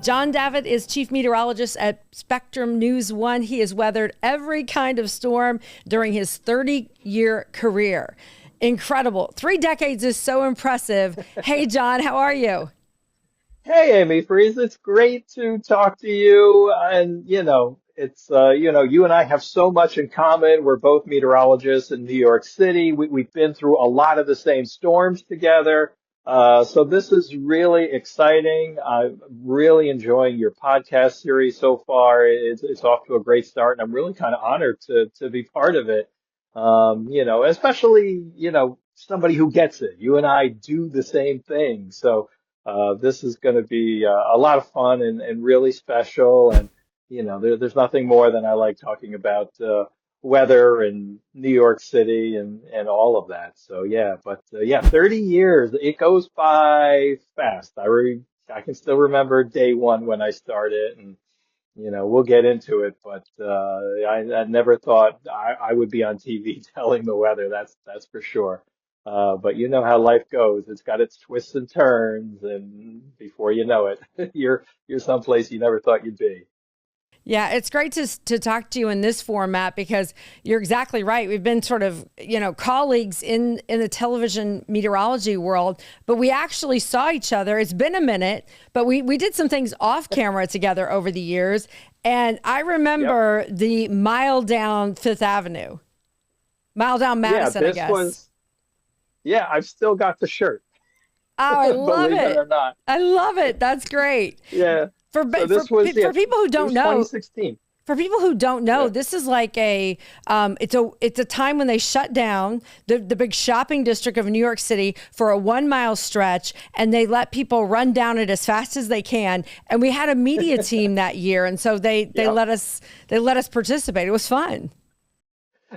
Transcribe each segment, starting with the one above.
John Davitt is chief meteorologist at Spectrum News 1. He has weathered every kind of storm during his 30-year career. Incredible. 3 decades is so impressive. Hey, John, how are you? Hey, Amy Freeze, it's great to talk to you. And, you and I have so much in common. We're both meteorologists in New York City. We've been through a lot of the same storms together. So this is really exciting. I'm really enjoying your podcast series so far. It's off to a great start, and I'm really kind of honored to be part of it. Especially, somebody who gets it. You and I do the same thing. So this is going to be a lot of fun and really special. And, there's nothing more than I like talking about weather and New York City and all of that. So, yeah, but yeah, 30 years, it goes by fast. I can still remember day one when I started, and, we'll get into it, but I never thought I would be on TV telling the weather. That's for sure. But you know how life goes. It's got its twists and turns, and before you know it, you're someplace you never thought you'd be. Yeah, it's great to talk to you in this format because you're exactly right. We've been sort of, colleagues in the television meteorology world, but we actually saw each other. It's been a minute, but we did some things off camera together over the years. And I Yep. remember the mile down Fifth Avenue, mile down Yeah, Madison, I this guess. was, yeah, I've still got the shirt, Oh, I love believe it it. or not. I love it. That's great. Yeah. For So for this was, yeah, for people who it don't was know, 2016. For people who don't know, Yeah. this is like it's a time when they shut down the big shopping district of New York City for a 1 mile stretch, and they let people run down it as fast as they can. And we had a media team that year, and so they Yep. let us participate. It was fun.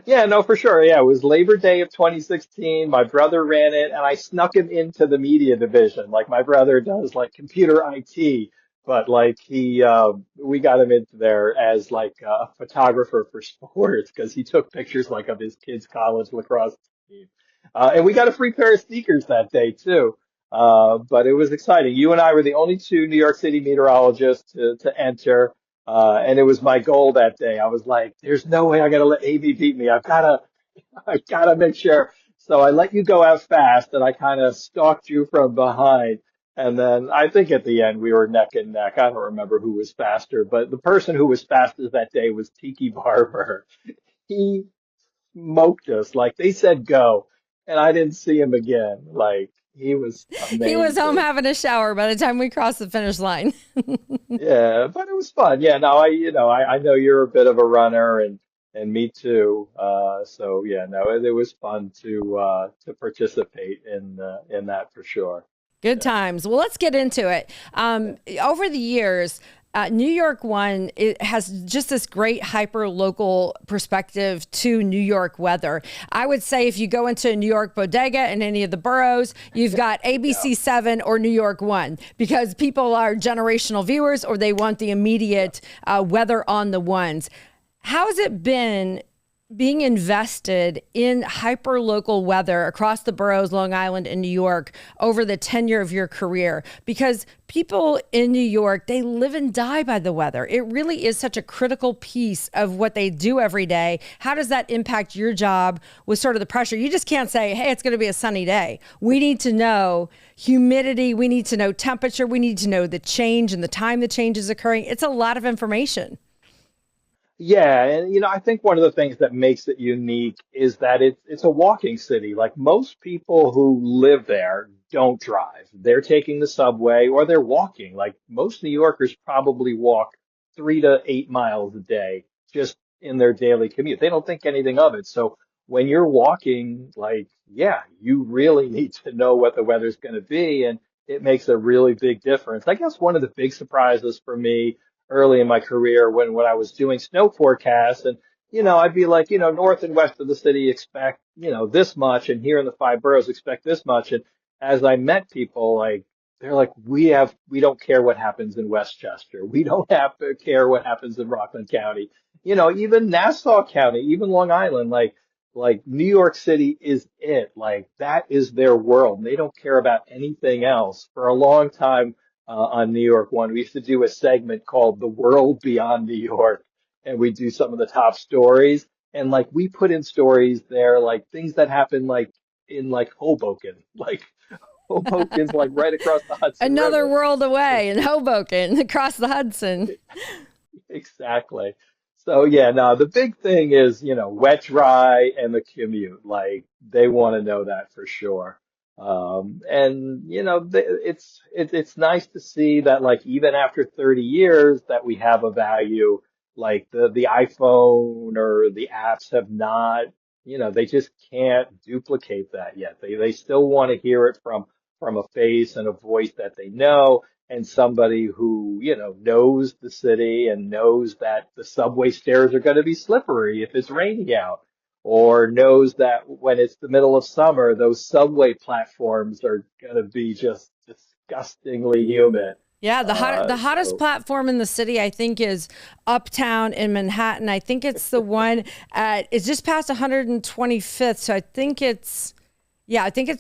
Yeah, no, for sure. Yeah, it was Labor Day of 2016. My brother ran it, and I snuck him into the media division. Like my brother does, like computer IT, but like we got him into there as like a photographer for sports because he took pictures like of his kids' college lacrosse team. And we got a free pair of sneakers that day too. But it was exciting. You and I were the only two New York City meteorologists to enter. And it was my goal that day. I was like, there's no way I gotta let Amy beat me. I gotta make sure. So I let you go out fast and I kind of stalked you from behind. And then I think at the end we were neck and neck. I don't remember who was faster, but the person who was fastest that day was Tiki Barber. He smoked us. Like they said go, and I didn't see him again. Like he was He was home amazing. having a shower by the time we crossed the finish line. Yeah, but it was fun. Yeah, no, I know you're a bit of a runner and me too. So yeah, no, it was fun to participate in that for sure. Good Yeah. times. Well, let's get into it. Over the years, New York One it has just this great hyper local perspective to New York weather. I would say if you go into a New York bodega in any of the boroughs, you've got Yeah. ABC 7 or New York One because people are generational viewers or they want the Yeah. immediate weather on the ones. How has it been being invested in hyper local weather across the boroughs, Long Island, and New York over the tenure of your career? Because people in New York, they live and die by the weather. It really is such a critical piece of what they do every day. How does that impact your job with sort of the pressure? You just can't say, hey, it's going to be a sunny day. We need to know humidity. We need to know temperature. We need to know the change and the time the change is occurring. It's a lot of information. Yeah, and I think one of the things that makes it unique is that it's a walking city. Like most people who live there don't drive. They're taking the subway or they're walking. Like most New Yorkers probably walk 3 to 8 miles a day just in their daily commute. They don't think anything of it. So when you're walking, like, yeah, you really need to know what the weather's going to be, and it makes a really big difference. I guess one of the big surprises for me early in my career when I was doing snow forecasts and I'd be like, north and west of the city expect, this much and here in the five boroughs expect this much. And as I met people, like they're like, we don't care what happens in Westchester. We don't have to care what happens in Rockland County. Even Nassau County, even Long Island, like New York City is it. Like that is their world. They don't care about anything else. For a long time on New York One. We used to do a segment called The World Beyond New York, and we do some of the top stories. And like we put in stories there, like things that happen like in like Hoboken, like Hoboken's like right across the Hudson Another River. world away in Hoboken, across the Hudson. Exactly. So yeah, no, the big thing is, wet, dry, and the commute. Like they want to know that for sure. And it's nice to see that like even after 30 years that we have a value like the iPhone or the apps have not, they just can't duplicate that yet. They still want to hear it from a face and a voice that they know and somebody who, knows the city and knows that the subway stairs are going to be slippery if it's raining out, or knows that when it's the middle of summer, those subway platforms are going to be just disgustingly humid. Yeah, the hottest So platform in the city, I think, is Uptown in Manhattan. I think it's the one it's just past 125th. So I think it's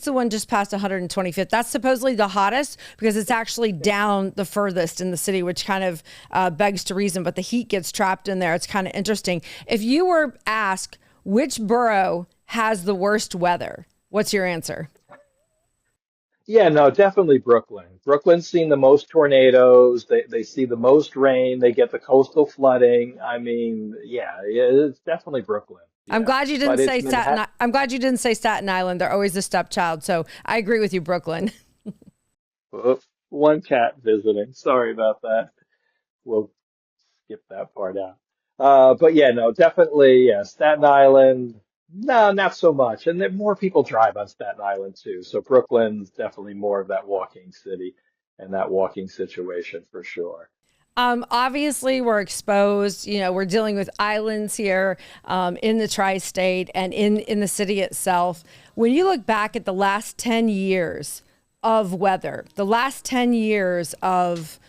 the one just past 125th. That's supposedly the hottest because it's actually down the furthest in the city, which kind of begs to reason. But the heat gets trapped in there. It's kind of interesting. If you were asked which borough has the worst weather, what's your answer? yeah, no, definitely Brooklyn. Brooklyn's seen the most tornadoes. They see the most rain. They get the coastal flooding. I mean, yeah, it's definitely Brooklyn. I'm Yeah, glad you didn't but it's say Staten. Manhattan. I'm glad you didn't say Staten Island. They're always the stepchild. So I agree with you, Brooklyn. One cat visiting. Sorry about that. We'll skip that part out. But yeah, no, definitely, yeah, Staten Island. No, not so much. And then more people drive on Staten Island too. So Brooklyn's definitely more of that walking city and that walking situation for sure. Obviously, we're exposed. We're dealing with islands here in the tri-state and in the city itself. When you look back at the last 10 years of weather, the last 10 years of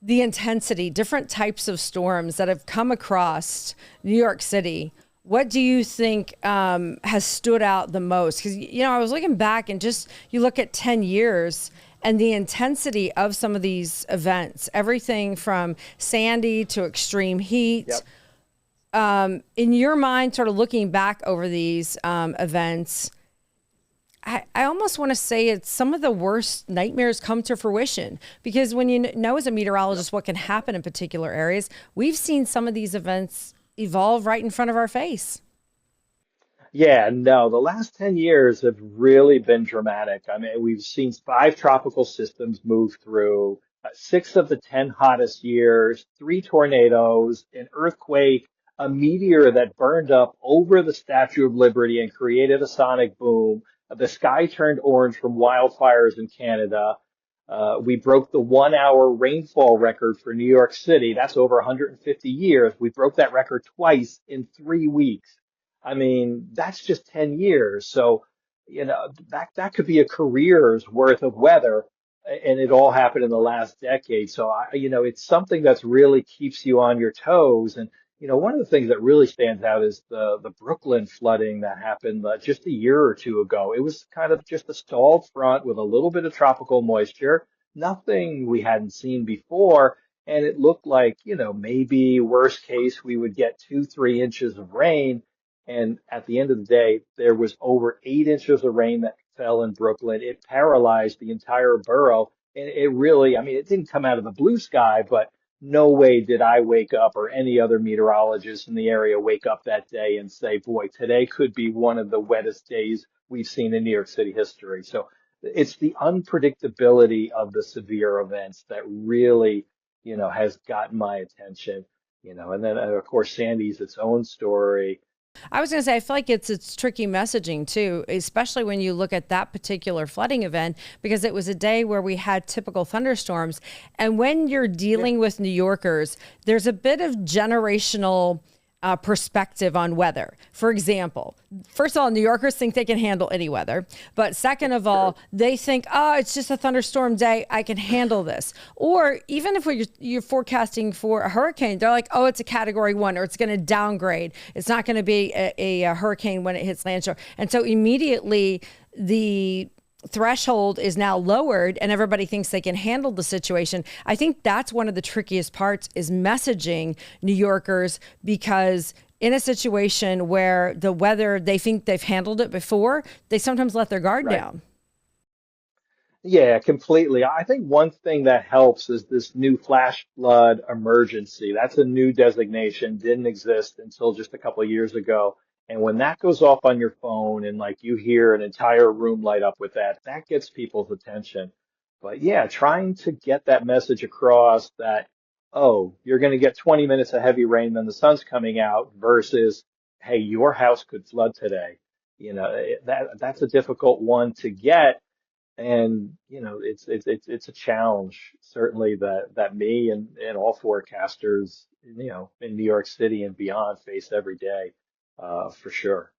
the intensity, different types of storms that have come across New York City, what do you think has stood out the most? Because, I was looking back and just you look at 10 years and the intensity of some of these events, everything from Sandy to extreme heat. Yep. In your mind, sort of looking back over these events, I almost want to say it's some of the worst nightmares come to fruition because when you know as a meteorologist what can happen in particular areas, we've seen some of these events evolve right in front of our face. Yeah, no, the last 10 years have really been dramatic. I mean, we've seen five tropical systems move through, six of the 10 hottest years, three tornadoes, an earthquake, a meteor that burned up over the Statue of Liberty and created a sonic boom. The sky turned orange from wildfires in Canada. We broke the 1 hour rainfall record for New York City. That's over 150 years. We broke that record twice in 3 weeks. I mean, that's just 10 years. So, that could be a career's worth of weather, and it all happened in the last decade. So, it's something that's really keeps you on your toes. And, one of the things that really stands out is the Brooklyn flooding that happened just a year or two ago. It was kind of just a stalled front with a little bit of tropical moisture, nothing we hadn't seen before. And it looked like, maybe worst case, we would get 2, 3 inches of rain. And at the end of the day, there was over 8 inches of rain that fell in Brooklyn. It paralyzed the entire borough. And it really, I mean, it didn't come out of the blue sky, but no way did I wake up or any other meteorologist in the area wake up that day and say, boy, today could be one of the wettest days we've seen in New York City history. So it's the unpredictability of the severe events that really, has gotten my attention, and then of course, Sandy's its own story. I was going to say, I feel like it's tricky messaging too, especially when you look at that particular flooding event, because it was a day where we had typical thunderstorms. And when you're Yeah. dealing with New Yorkers, there's a bit of generational perspective on weather. For example, first of all, New Yorkers think they can handle any weather. But second of True. all, they think, oh, it's just a thunderstorm day. I can handle this. Or even if you're forecasting for a hurricane, they're like, oh, it's a category 1 or it's going to downgrade. It's not going to be a hurricane when it hits landshore. And so immediately the threshold is now lowered and everybody thinks they can handle the situation. I think that's one of the trickiest parts is messaging New Yorkers, because in a situation where the weather, they think they've handled it before, they sometimes let their guard Right. down. Yeah, completely. I think one thing that helps is this new flash flood emergency. That's a new designation, didn't exist until just a couple of years ago. And when that goes off on your phone and like you hear an entire room light up with that, that gets people's attention. But yeah, trying to get that message across that, oh, you're going to get 20 minutes of heavy rain, then the sun's coming out versus, hey, your house could flood today. That's a difficult one to get. And it's a challenge certainly that me and all forecasters in New York City and beyond face every day, for sure.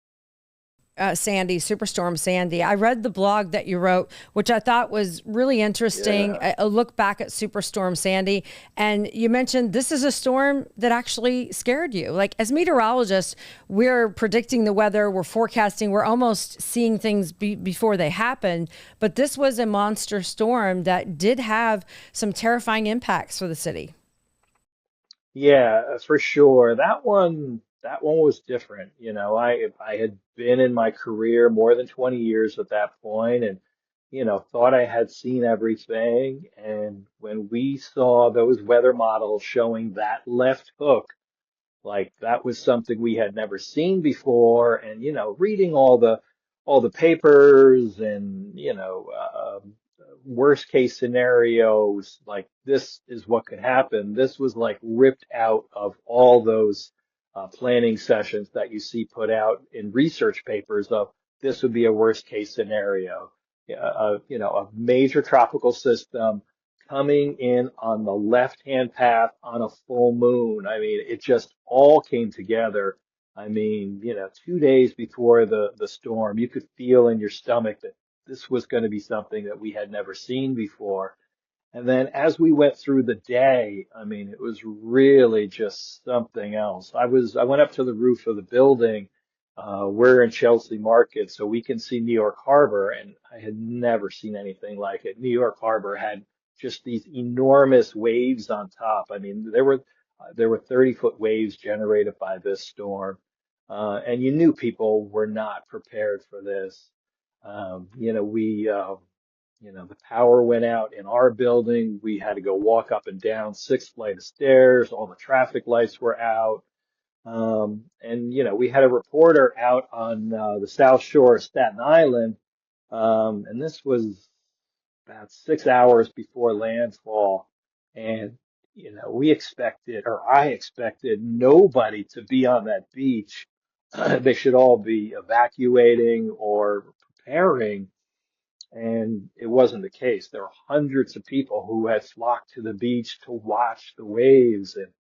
Sandy, Superstorm Sandy. I read the blog that you wrote, which I thought was really interesting. Yeah. A look back at Superstorm Sandy. And you mentioned this is a storm that actually scared you. Like, as meteorologists, we're predicting the weather, we're forecasting, we're almost seeing things before they happen. But this was a monster storm that did have some terrifying impacts for the city. Yeah, for sure. That one was different. I had been in my career more than 20 years at that point and thought I had seen everything. And when we saw those weather models showing that left hook, like that was something we had never seen before. And reading all the papers and worst case scenarios, like this is what could happen. This was like ripped out of all those planning sessions that you see put out in research papers of this would be a worst case scenario. A major tropical system coming in on the left-hand path on a full moon. I mean, it just all came together. I mean, 2 days before the storm, you could feel in your stomach that this was going to be something that we had never seen before. And then as we went through the day, I mean, it was really just something else. I went up to the roof of the building. We're in Chelsea Market, so we can see New York Harbor, and I had never seen anything like it. New York Harbor had just these enormous waves on top. I mean, there were 30-foot waves generated by this storm, and you knew people were not prepared for this. The power went out in our building. We had to go walk up and down 6 flight of stairs. All the traffic lights were out. And we had a reporter out on the South Shore of Staten Island. And this was about 6 hours before landfall. And, we expected, or I expected nobody to be on that beach. They should all be evacuating or preparing. And it wasn't the case. There were hundreds of people who had flocked to the beach to watch the waves. And,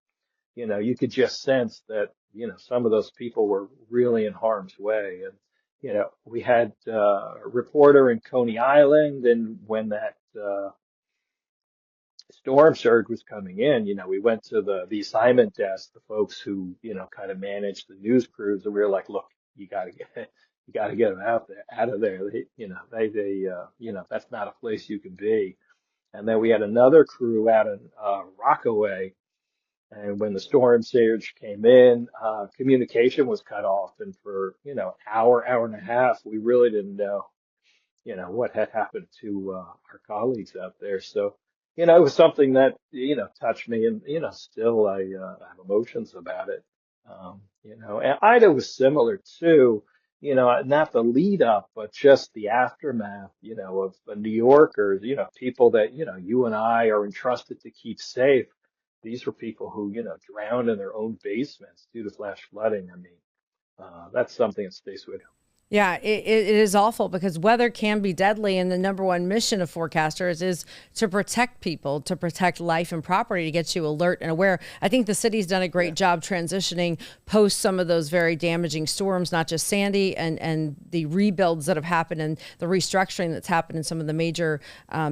you could just sense that, some of those people were really in harm's way. And, we had a reporter in Coney Island. And when that storm surge was coming in, we went to the assignment desk, the folks who, kind of managed the news crews. And we were like, look, you got to get, you got to get them out of there. That's not a place you can be. And then we had another crew out in Rockaway. And when the storm surge came in, communication was cut off. And for, hour and a half, we really didn't know what had happened to our colleagues out there. So, it was something that, touched me and, still I have emotions about it. And Ida was similar too, not the lead up, but just the aftermath, of the New Yorkers, people that, you and I are entrusted to keep safe. These were people who, drowned in their own basements due to flash flooding. I mean, that's something that stays with you. Yeah, it is awful because weather can be deadly. And the number one mission of forecasters is to protect people, to protect life and property, to get you alert and aware. I think the city's done a great job transitioning post some of those very damaging storms, not just Sandy and the rebuilds that have happened and the restructuring that's happened in some of the major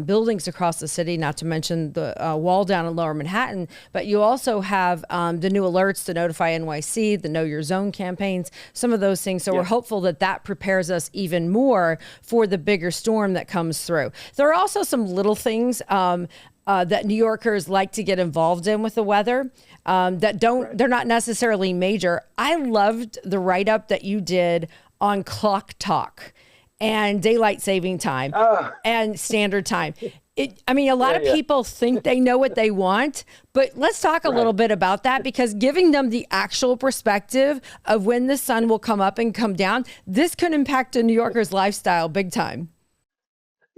buildings across the city, not to mention the wall down in Lower Manhattan. But you also have the new alerts to notify NYC, the Know Your Zone campaigns, some of those things. So we're hopeful that prepares us even more for the bigger storm that comes through. There are also some little things that New Yorkers like to get involved in with the weather that Right. they're not necessarily major. I loved the write up that you did on clock talk and daylight saving time Ah, and standard time. I mean, a lot yeah, of yeah. people think they know what they want, but let's talk a little Right. bit about that because giving them the actual perspective of when the sun will come up and come down, this could impact a New Yorker's lifestyle big time.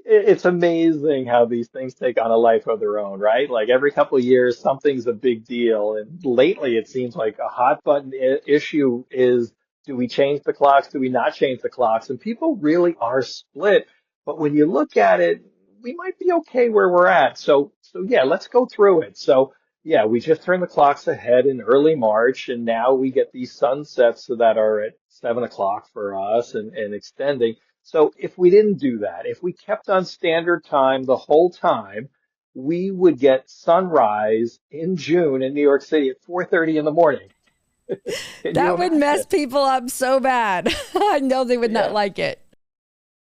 It's amazing how these things take on a life of their own, right? Like every couple of years, something's a big deal. And lately, it seems like a hot button issue is, do we change the clocks? Do we not change the clocks? And people really are split. But when you look at it, we might be okay where we're at. So yeah, let's go through it. So yeah, we just turned the clocks ahead in early March, and now we get these sunsets that are at 7 o'clock for us and extending. So if we didn't do that, if we kept on standard time the whole time, we would get sunrise in June in New York City at 4:30 in the morning. Can you That would mess imagine? people up so bad. I know they would not Yeah. like it.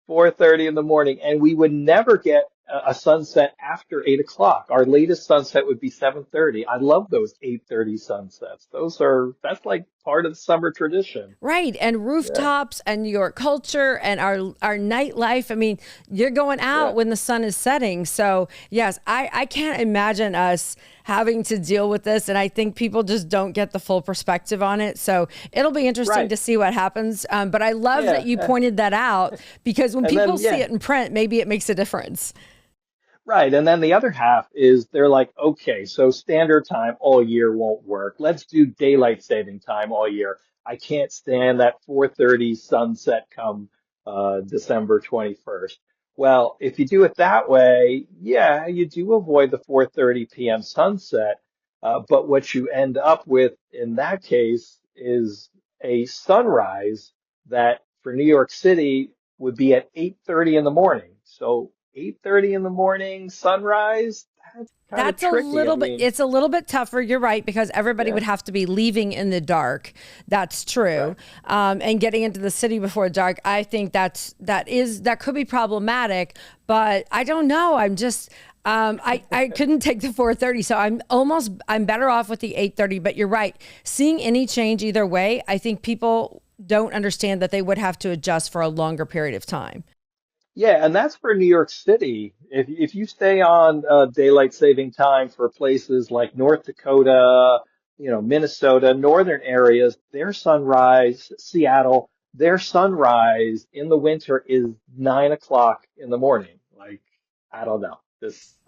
4:30 in the morning, and we would never get a sunset after 8 o'clock. Our latest sunset would be 7:30. I love those 8:30 sunsets. That's like part of the summer tradition. Right. And Yeah, rooftops and New York culture and our nightlife. I mean, you're going out yeah, when the sun is setting. So, yes, I can't imagine us having to deal with this. And I think people just don't get the full perspective on it. So, it'll be interesting right. to see what happens. But I love that Yeah, you pointed that out because when and people then see yeah. it in print, maybe it makes a difference. Right. And then the other half is they're like, okay, so standard time all year won't work. Let's do daylight saving time all year. I can't stand that 4:30 sunset come December 21st. Well, if you do it that way, yeah, you do avoid the 4:30 p.m. sunset. But what you end up with in that case is a sunrise that for New York City would be at 8:30 in the morning. So 8:30 in the morning, sunrise, that's kind of That's a tricky. I little bit, mean, it's a little bit tougher. You're right, because everybody yeah, would have to be leaving in the dark. That's true. right. And getting into the city before dark, I think that could be problematic, but I don't know. I couldn't take the 4:30. So I'm better off with the 8:30, but you're right. Seeing any change either way, I think people don't understand that they would have to adjust for a longer period of time. Yeah, and that's for New York City. If you stay on daylight saving time for places like North Dakota, Minnesota, northern areas, their sunrise, Seattle, their sunrise in the winter is 9 o'clock in the morning. Like, I don't know.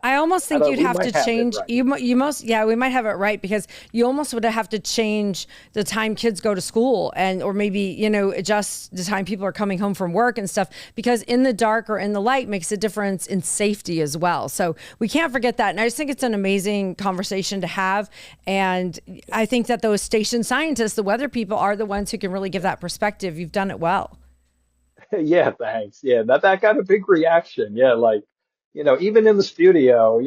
I almost I think don't, you'd we have might to have it change right. you most yeah, we might have it right because you almost would have to change the time kids go to school and or maybe, adjust the time people are coming home from work and stuff because in the dark or in the light makes a difference in safety as well. So we can't forget that. And I just think it's an amazing conversation to have. And I think that those station scientists, the weather people are the ones who can really give that perspective. You've done it well. Yeah, thanks. Yeah, that got a big reaction. Yeah, like, even in the studio,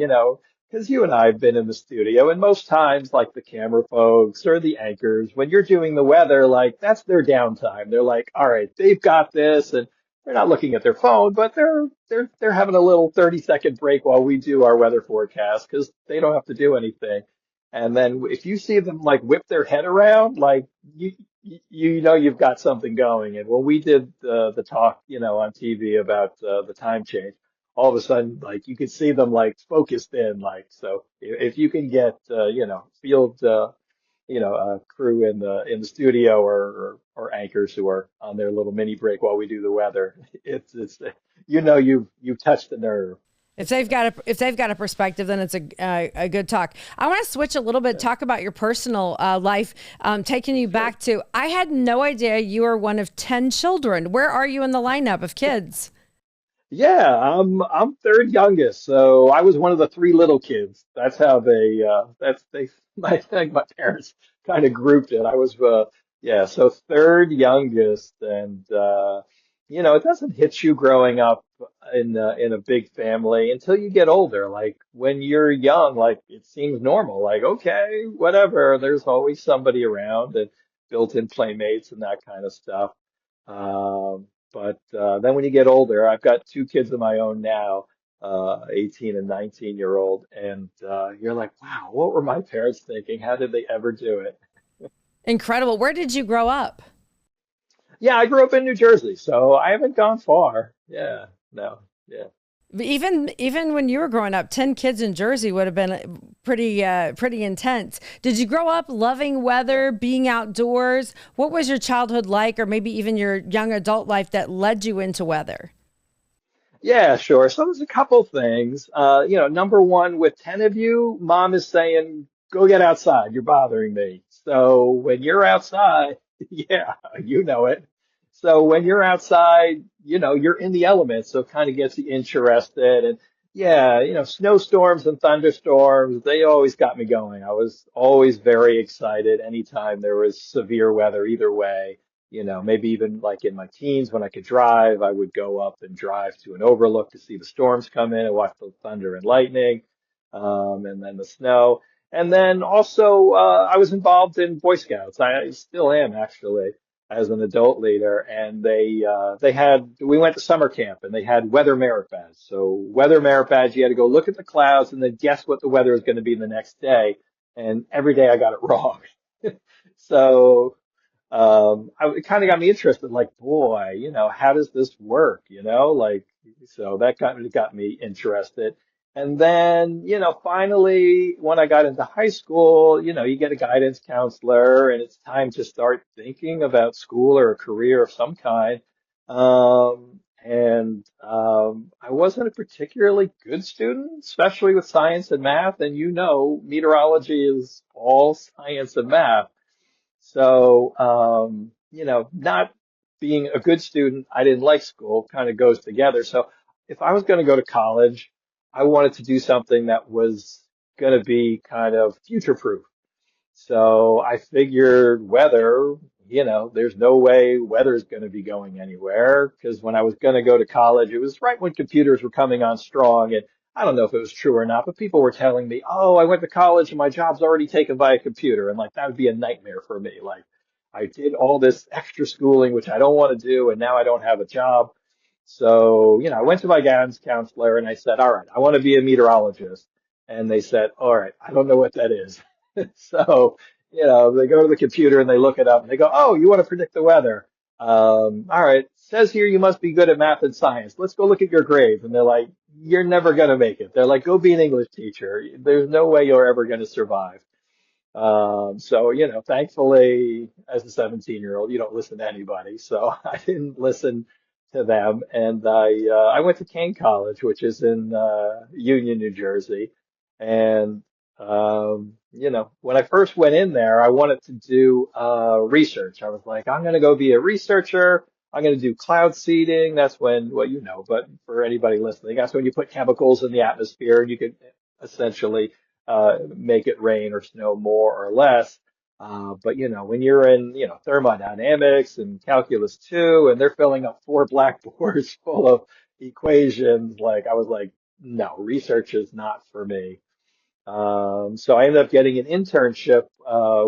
because you and I have been in the studio, and most times, like the camera folks or the anchors, when you're doing the weather, like that's their downtime. They're like, all right, they've got this, and they're not looking at their phone, but they're having a little 30-second break while we do our weather forecast because they don't have to do anything. And then if you see them like whip their head around, like you know you've got something going. And when we did the talk, on TV about the time change, all of a sudden, like you could see them like focused in, like so. If you can get field crew in the studio or anchors who are on their little mini break while we do the weather, it's you've touched the nerve. If they've got a perspective, then it's a good talk. I want to switch a little bit, talk about your personal life, taking you Sure. back to. I had no idea you were one of 10 children. Where are you in the lineup of kids? Yeah, I'm third youngest, so I was one of the three little kids. That's how they I think my parents kind of grouped it. I was yeah, so third youngest, and it doesn't hit you growing up in a big family until you get older. Like when you're young, like it seems normal. Like okay, whatever. There's always somebody around and built-in playmates and that kind of stuff. But then when you get older, I've got two kids of my own now, 18 and 19-year-old, and you're like, wow, what were my parents thinking? How did they ever do it? Incredible. Where did you grow up? Yeah, I grew up in New Jersey, so I haven't gone far. Yeah, no, yeah. Even when you were growing up, 10 kids in Jersey would have been pretty intense. Did you grow up loving weather, being outdoors? What was your childhood like, or maybe even your young adult life that led you into weather? Yeah, sure. So there's a couple things. Number one, with 10 of you, mom is saying, go get outside. You're bothering me. So when you're outside, yeah, you know it. So when you're outside, you're in the elements. So it kind of gets you interested. And yeah, snowstorms and thunderstorms, they always got me going. I was always very excited anytime there was severe weather either way. Maybe even like in my teens when I could drive, I would go up and drive to an overlook to see the storms come in and watch the thunder and lightning, and then the snow. And then also, I was involved in Boy Scouts. I still am actually as an adult leader. And we went to summer camp and they had weather merit badge. So weather merit badge, you had to go look at the clouds and then guess what the weather is going to be the next day. And every day I got it wrong. So it kind of got me interested, like, boy, how does this work? So that kind of got me interested. And then, finally, when I got into high school, you get a guidance counselor and it's time to start thinking about school or a career of some kind. I wasn't a particularly good student, especially with science and math. And meteorology is all science and math. So, not being a good student, I didn't like school, kind of goes together. So if I was going to go to college, I wanted to do something that was going to be kind of future proof. So I figured there's no way weather's going to be going anywhere because when I was going to go to college, it was right when computers were coming on strong. And I don't know if it was true or not, but people were telling me, oh, I went to college and my job's already taken by a computer. And like, that would be a nightmare for me. Like, I did all this extra schooling, which I don't want to do. And now I don't have a job. So, I went to my guidance counselor and I said, all right, I want to be a meteorologist. And they said, all right, I don't know what that is. So, they go to the computer and they look it up and they go, oh, you want to predict the weather? All right, says here you must be good at math and science. Let's go look at your grades. And they're like, you're never going to make it. They're like, go be an English teacher. There's no way you're ever going to survive. So, thankfully, as a 17-year-old, you don't listen to anybody. So I didn't listen to them. And I went to Kane College, which is in Union, New Jersey. And, when I first went in there, I wanted to do research. I was like, I'm going to go be a researcher. I'm going to do cloud seeding. That's when, well, but for anybody listening, that's when you put chemicals in the atmosphere and you could essentially make it rain or snow more or less. But when you're in, thermodynamics and calculus two, and they're filling up four blackboards full of equations, like I was like, no, research is not for me. So I ended up getting an internship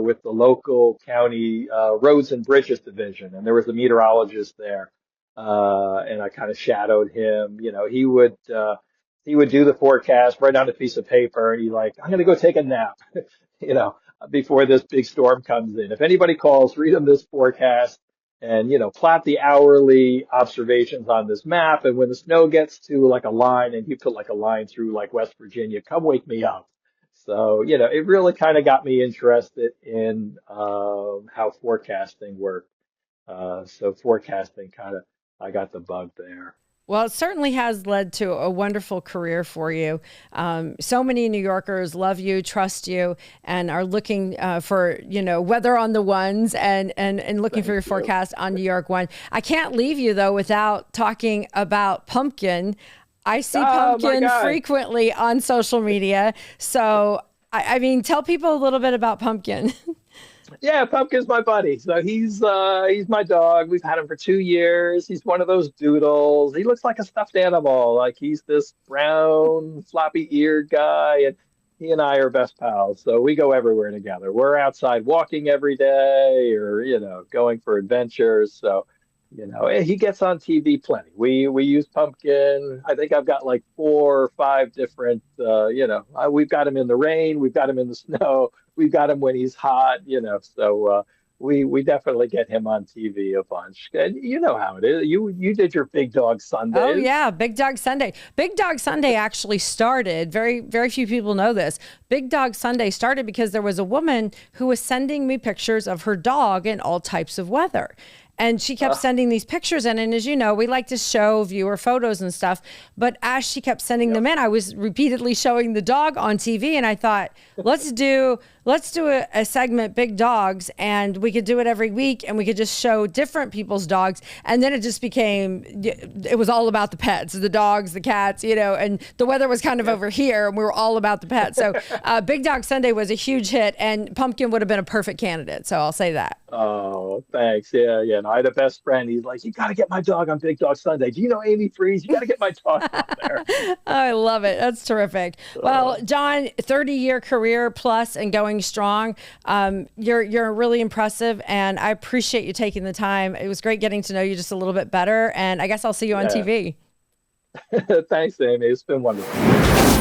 with the local county roads and bridges division, and there was a meteorologist there, and I kind of shadowed him. He would do the forecast right on a piece of paper, and he's like, "I'm going to go take a nap," you know, before this big storm comes in. If anybody calls, read them this forecast. And, plot the hourly observations on this map. And when the snow gets to like a line and you put like a line through like West Virginia, come wake me up. So, it really kind of got me interested in how forecasting worked. So forecasting I got the bug there. Well, it certainly has led to a wonderful career for you. So many New Yorkers love you, trust you, and are looking for, weather on the ones and looking for Thank your you. forecast on New York One. I can't leave you, though, without talking about pumpkin. I see Oh my pumpkin God. frequently on social media. So, I mean, tell people a little bit about pumpkin. Yeah, Pumpkin's my buddy. So he's my dog. We've had him for 2 years. He's one of those doodles. He looks like a stuffed animal. Like he's this brown, floppy-eared guy, and he and I are best pals. So we go everywhere together. We're outside walking every day, or going for adventures. So He gets on TV plenty. We use Pumpkin. I think I've got like 4 or 5 different. We've got him in the rain, we've got him in the snow, we've got him when he's hot. We definitely get him on TV a bunch. And you know how it is. You did your Big Dog Oh Sundays. yeah, Big Dog Sunday. Big Dog Sunday actually started. Very, very few people know this. Big Dog Sunday started because there was a woman who was sending me pictures of her dog in all types of weather. And she kept sending these pictures in. And as you know, we like to show viewer photos and stuff. But as she kept sending them in, I was repeatedly showing the dog on TV. And I thought, let's do a segment, Big Dogs, and we could do it every week, and we could just show different people's dogs. And then it just became, it was all about the pets, the dogs, the cats, and the weather was kind of over here, and we were all about the pets. So Big Dog Sunday was a huge hit, and Pumpkin would have been a perfect candidate. So I'll say that. Oh, thanks. Yeah, yeah. No, I had a best friend. He's like, you got to get my dog on Big Dog Sunday. Do you know Amy Freeze? You got to get my dog on there. I love it. That's terrific. Well, John, 30-year career plus and going strong. You're really impressive, and I appreciate you taking the time. It was great getting to know you just a little bit better, and I guess I'll see you on TV. Thanks, Amy. It's been wonderful.